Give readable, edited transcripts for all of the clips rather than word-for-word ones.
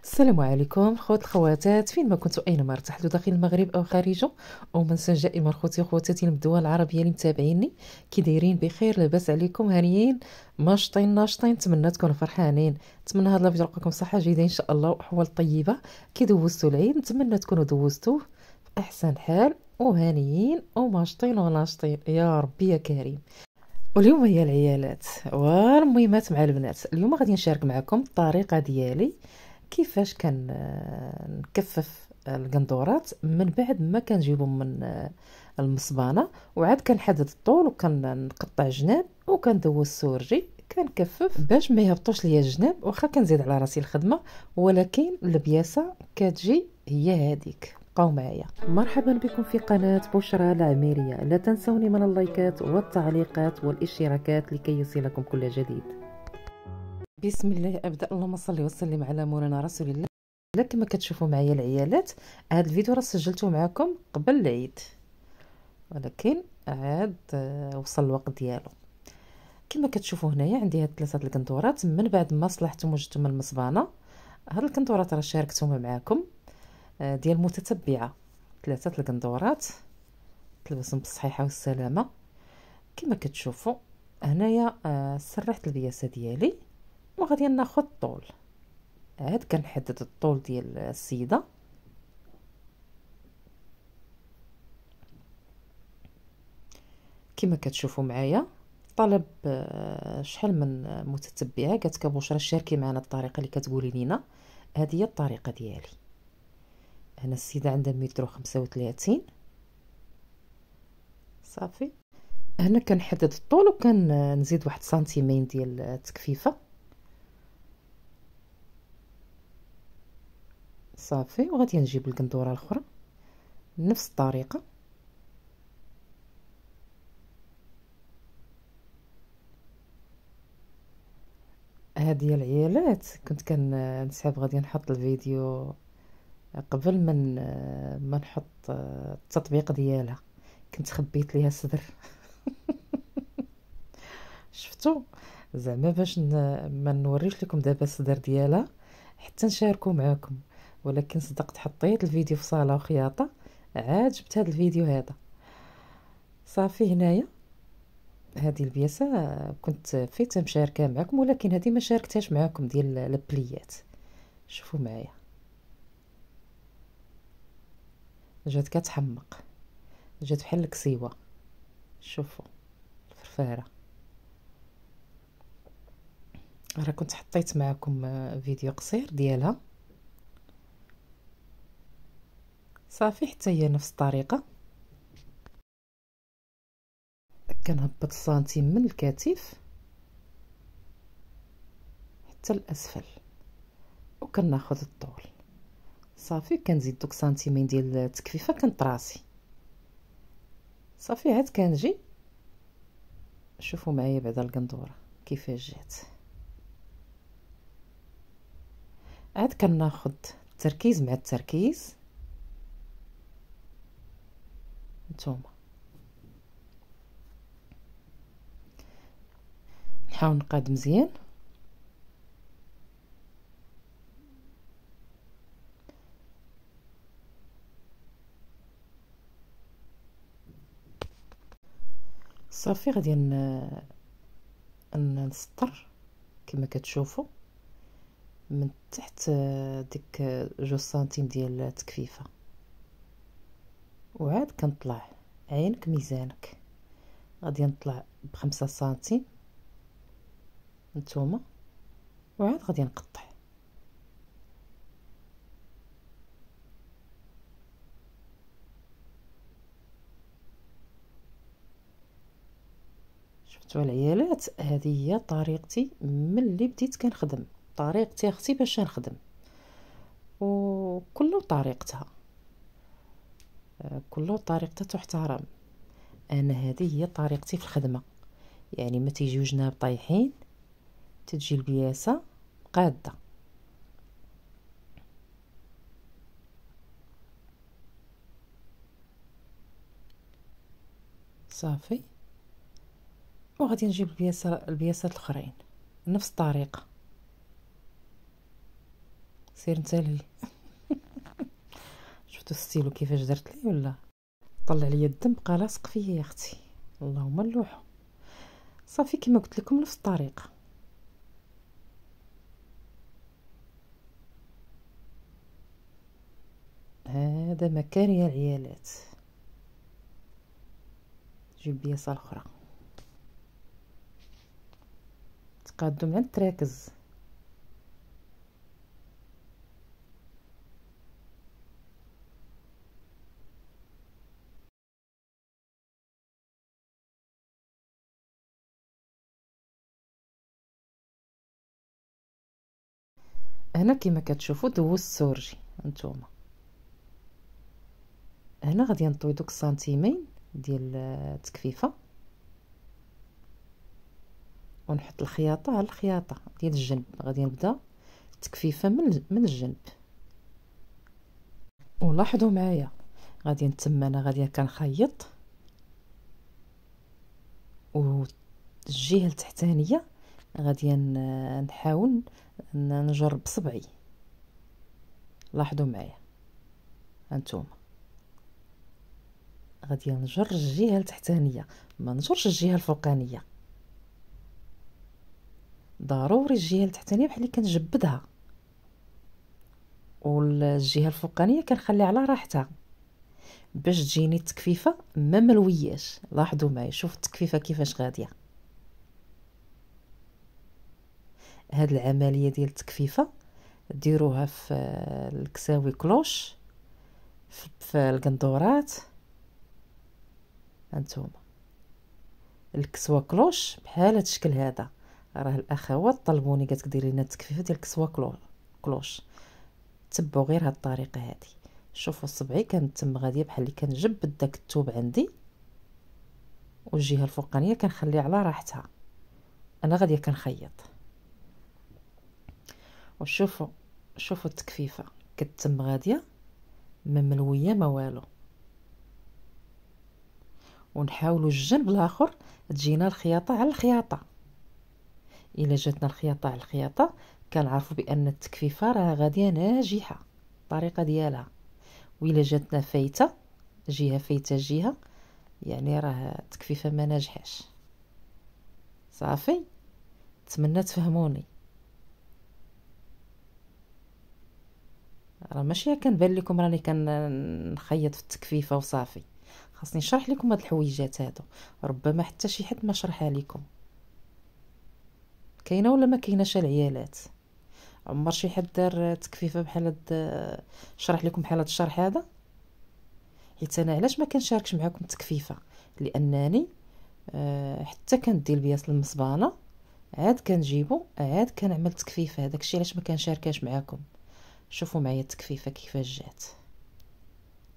السلام عليكم خوات الخواتات، فين ما كنتوا اينما ارتحلوا داخل المغرب او خارجه. ومن دائما خوتي وخواتاتي من الدول العربيه اللي متابعيني، كي دايرين بخير؟ لاباس عليكم؟ هانيين ماشطين ناشطين؟ نتمنى تكونوا فرحانين. نتمنى هذا الفيديو يلقاكم صحه جيده ان شاء الله واحوال طيبه. كي دوزتوا العيد نتمنى تكونوا دوزتوه في احسن حال وهانيين وماشطين وناشطين يا ربي يا كريم. واليوم هي العيالات والمهمات مع البنات. اليوم غادي نشارك معكم الطريقه ديالي كيفاش نكفف القندورات من بعد ما كنجيبهم من المصبانه، وعاد كنحدد الطول وكنقطع جناب وكندوز السورجي كنكفف باش ما يهبطوش ليا الجناب. واخا كنزيد على راسي الخدمه، ولكن البياسه كتجي هي هذيك. بقاو معايا. مرحبا بكم في قناه بشرى العميريه. لا تنسوني من اللايكات والتعليقات والاشتراكات لكي يصلكم كل جديد. بسم الله ابدا. اللهم صل وسلم على مولانا رسول الله. كما كتشوفوا معايا العيالات، هذا الفيديو راه سجلته معكم قبل العيد، ولكن عاد وصل الوقت ديالو. كما كتشوفوا هنايا عندي هاد 3 القندورات من بعد ما صلحتهم وجدتهم من المصبانه. هاد القندورات راه شاركتهم معكم ديال متتبعه. 3 القندورات تلبسهم بالصحيحه والسلامه. كما كتشوفوا هنايا سرحت البياسه ديالي وغادي ناخذ الطول. عاد كنحدد الطول ديال السيده كما كتشوفوا معايا. طلب شحال من متتبعه قالت بشرى شاركي معنا الطريقه اللي كتقولي لينا. هذه هي الطريقه ديالي. هنا السيده عندها 135 صافي. هنا كنحدد الطول وكنزيد 1 سنتيمين ديال التكفيفه صافي. وغادي نجيب القندوره الاخرى نفس الطريقه. هذه العيالات كنت كنسحب غادي نحط الفيديو قبل ما نحط التطبيق ديالها. كنت خبيت ليها الصدر شفتوا زعما باش ما نوريش لكم دابا الصدر ديالها حتى نشاركو معاكم. ولكن صدقت حطيت الفيديو في صاله وخياطه، عاد جبت هذا الفيديو هذا صافي. هنايا هذه البياسه كنت فايته مشاركه معكم، ولكن هذه ما شاركتهاش معكم ديال البليات. شوفوا معايا جات كتحمق، جات بحال الكسيوه. شوفوا الفرفاره. راه كنت حطيت معكم فيديو قصير ديالها صافي. حتى هي نفس الطريقه. كنهبط سنتيم من الكتف حتى الاسفل وكناخذ الطول صافي. كنزيد دوك سنتيمين ديال التكفيفه كنطراسي صافي. عاد كنجي شوفوا معايا بعدا القندوره كيفاش جات. عاد كناخذ التركيز مع التركيز. نتوما نحاول نقاد مزيان. صافي غادي نسطر كما كتشوفوا من تحت ديك 2 سنتيم ديال التكفيفه. وعاد كنطلع عينك ميزانك. غادي نطلع ب5 سنتيم نتوما. وعاد غادي نقطع. شفتوا العيالات؟ هذه هي طريقتي ملي بديت كنخدم. طريقتي اختي باش نخدم، وكل طريقتها كل طريقتها تحترم. انا هذه هي طريقتي في الخدمه. يعني ما تيجيو جناب طايحين، تجي البياسه قاده صافي. وغادي نجيب البياسات الاخرين نفس الطريقه سير نتالي. شفتو ستيلو كيفاش درت لي ولا؟ طلع ليا الدم بقى لاصق فيا يا اختي. اللهم اللوحو. صافي كما قلت لكم نفس الطريقه. هذا مكان يا العيالات. جيب بياسه الاخرى. تقادم عند تراكز. هنا كما كتشوفوا دوزت السورجي هانتوما. هنا غادي نطوي دوك السنتيمين ديال التكفيفه ونحط الخياطه على الخياطه ديال الجنب. غادي نبدا التكفيفه من الجنب. ولاحظوا معايا غادي نتم انا غادي كنخيط والجهه التحتانيه غادي نحاول نجر بصبعي. لاحظوا معايا هانتوما غادي نجر الجهه التحتانيه ما نجرش الجهه الفوقانيه. ضروري الجهه التحتانيه بحال اللي كنجبدها والجهه الفوقانيه كنخلي على راحتها باش تجيني التكفيفه ما ملوياش. لاحظوا معايا شوف التكفيفه كيفاش غاديه. هاد العمليه ديال التكفيفه ديروها في الكساوي كلوش في القندورات. هانتوما الكسوه كلوش بحال هاد الشكل هذا. راه الاخوات طلبوني قالت ديري لنا التكفيفه ديال الكسوه كلوش. تبعوا غير هاد الطريقه هذه. شوفوا صبعي كنتم غاديه بحال اللي كنجبد داك الثوب عندي والجهه الفوقانيه كنخلي على راحتها. انا غاديه كنخيط وشوفوا شوفوا التكفيفه كتم غاديه ما ملويه ما والو. ونحاولوا الجنب الاخر تجينا الخياطه على الخياطه. الا جاتنا الخياطه على الخياطه كنعرفوا بان التكفيفه راه غاديه ناجحه الطريقه ديالها. وإلا جاتنا فايته جهه فايته جهه يعني راه التكفيفه ما ناجحاش. صافي نتمنى تفهموني. راه ماشي كنبان لكم راني كنخيط في التكفيفه وصافي. خاصني نشرح لكم هاد الحويجات هادو. ربما حتى شي حد ما شرحها لكم. كاينه ولا ما كايناش العيالات؟ عمر شي حد دار تكفيفه بحال هاد شرح لكم بحال هاد الشرح هذا؟ حيت انا علاش ما كنشاركش معكم التكفيفه لانني حتى كندير البياس المصبانه عاد كنجيبو عاد كنعمل تكفيفه. هذاك الشيء علاش ما كنشاركاش معكم. شوفوا معايا التكفيفه كيفاش جات.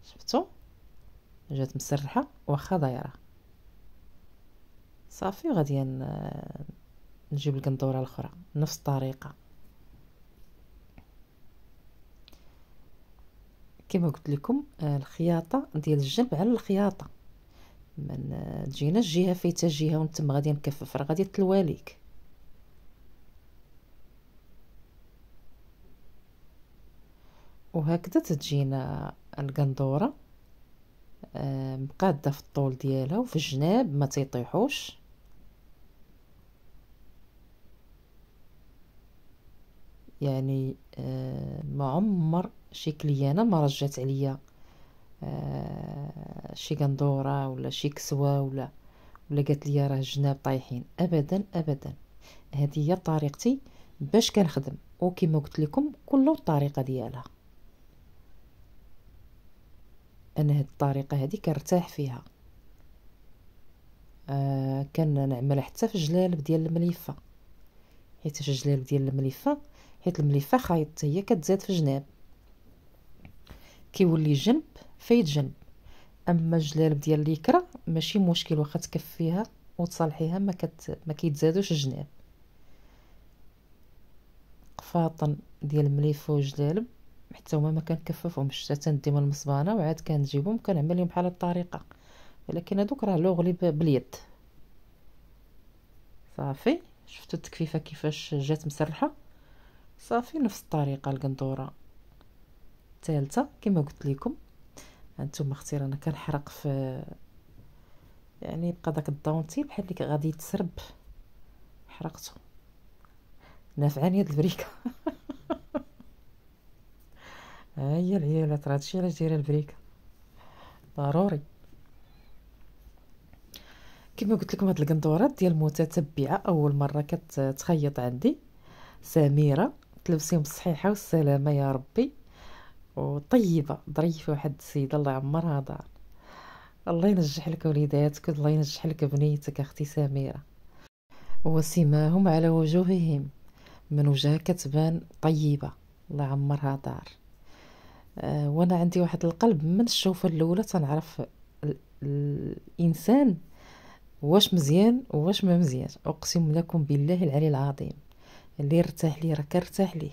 شفتوا جات مسرحه واخا دايره. صافي غادي نجيب القندوره الاخرى نفس الطريقه. كما قلت لكم الخياطه ديال الجنب على الخياطه من تجينا الجهه فايته جهه ونتم غادي نكفف راه غادي تلواليك. وهكذا تجينا القندوره مقاده في الطول ديالها وفي الجناب ما تيطيحوش. يعني ما عمر شي كليانه ما رجعت عليا شي قندوره ولا شي كسوه ولا قالت لي راه الجناب طايحين. ابدا ابدا. هذه هي طريقتي باش كنخدم وكما قلت لكم كل الطريقه ديالها. انا هاد الطريقه هذه كنرتاح فيها. كنعملها حتى في الجلالب ديال المليفه. حيت الجلالب ديال المليفه حيت المليفه خايط هي كتزاد في الجناب كيولي جنب فايت جنب. اما الجلالب ديال الليكرا ماشي مشكل واخا تكفيها وتصالحيها ما كيتزادوش الجناب. قفاطن ديال المليفه وجلالب حتى هما ما كنكففهمش حتى نديهم المصبانه وعاد كنجيبهم كنعملهم بحال الطريقه. ولكن هذوك راه لوغلي باليد. صافي شفتوا التكفيفه كيفاش جات مسرحه. صافي نفس الطريقه القندوره الثالثه كما قلت لكم. هانتوما اختي رانا كنحرق في، يعني بقى داك الضونتي بحال اللي غادي يتسرب، حرقته. نافعاني هاد البريكه. ها هي العيالات، راه هادشي علاش دايره البريكه ضروري. كما قلت لكم هاد القندورات ديال متتبعه اول مره كتخيط عندي. سميره، تلبسيهم بالصحيحه والسلامه يا ربي، وطيبه ظريفه واحد السيده الله يعمرها دار. الله ينجح لك وليداتك، الله ينجح لك بنيتك اختي سميره. وسيماهم على وجوههم، من وجهها كتبان طيبه الله يعمرها دار. وانا عندي واحد القلب من الشوفه الاولى تنعرف الانسان واش مزيان واش ما مزيان. اقسم لكم بالله العلي العظيم، اللي ارتاح لي راه كرتاح ليه،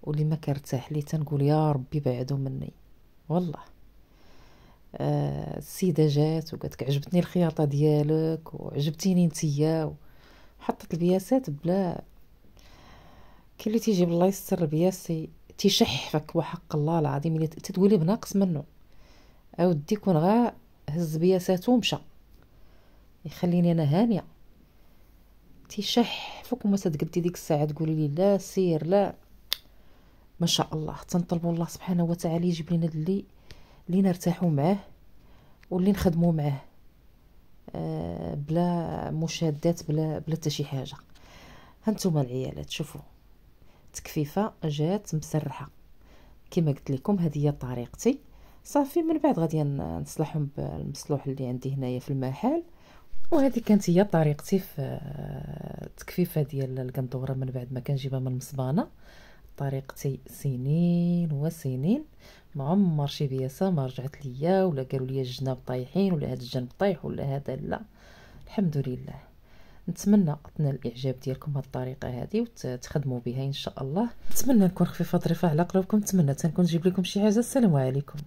واللي ما كرتاح ليه تنقول يا ربي بعدو مني والله. السيده جات وقالت عجبتني الخياطه ديالك وعجبتيني نتيا، وحطت البياسات بلا. كاين اللي تيجي بالله يستر البياس تيشح فك وحق الله العظيم، اللي تتولي بناقص منه. اودي كون غا هز بياساتو ومشى، يخليني انا هانيه. تيشح فوق ما تتقدي ديك الساعه تقولي لي لا سير لا. ما شاء الله تنطلبوا الله سبحانه وتعالى يجيب لنا اللي نرتاحوا معاه واللي نخدموا معاه بلا مشادات، بلا حتى شي حاجه. هانتوما العيالات شوفوا، تكفيفه جات مسرحه كما قلت لكم. هذه هي طريقتي. صافي من بعد غادي نصلحهم بالمصلوح اللي عندي هنايا في المحل. وهذه كانت هي طريقتي في التكفيفه ديال القندوره من بعد ما كنجيبها من المصبانه. طريقتي سنين وسنين ما عمر شي بياسه ما رجعت ليا ولا قالوا لي الجناب طايحين ولا هذا الجنب طايح ولا هذا، لا الحمد لله. نتمنى تنال الاعجاب ديالكم هذه الطريقه هذه وتخدموا بها ان شاء الله. نتمنى نكون خفيفه ظريفه على قلوبكم، نتمنى تنكون نجيب لكم شي حاجه. السلام عليكم.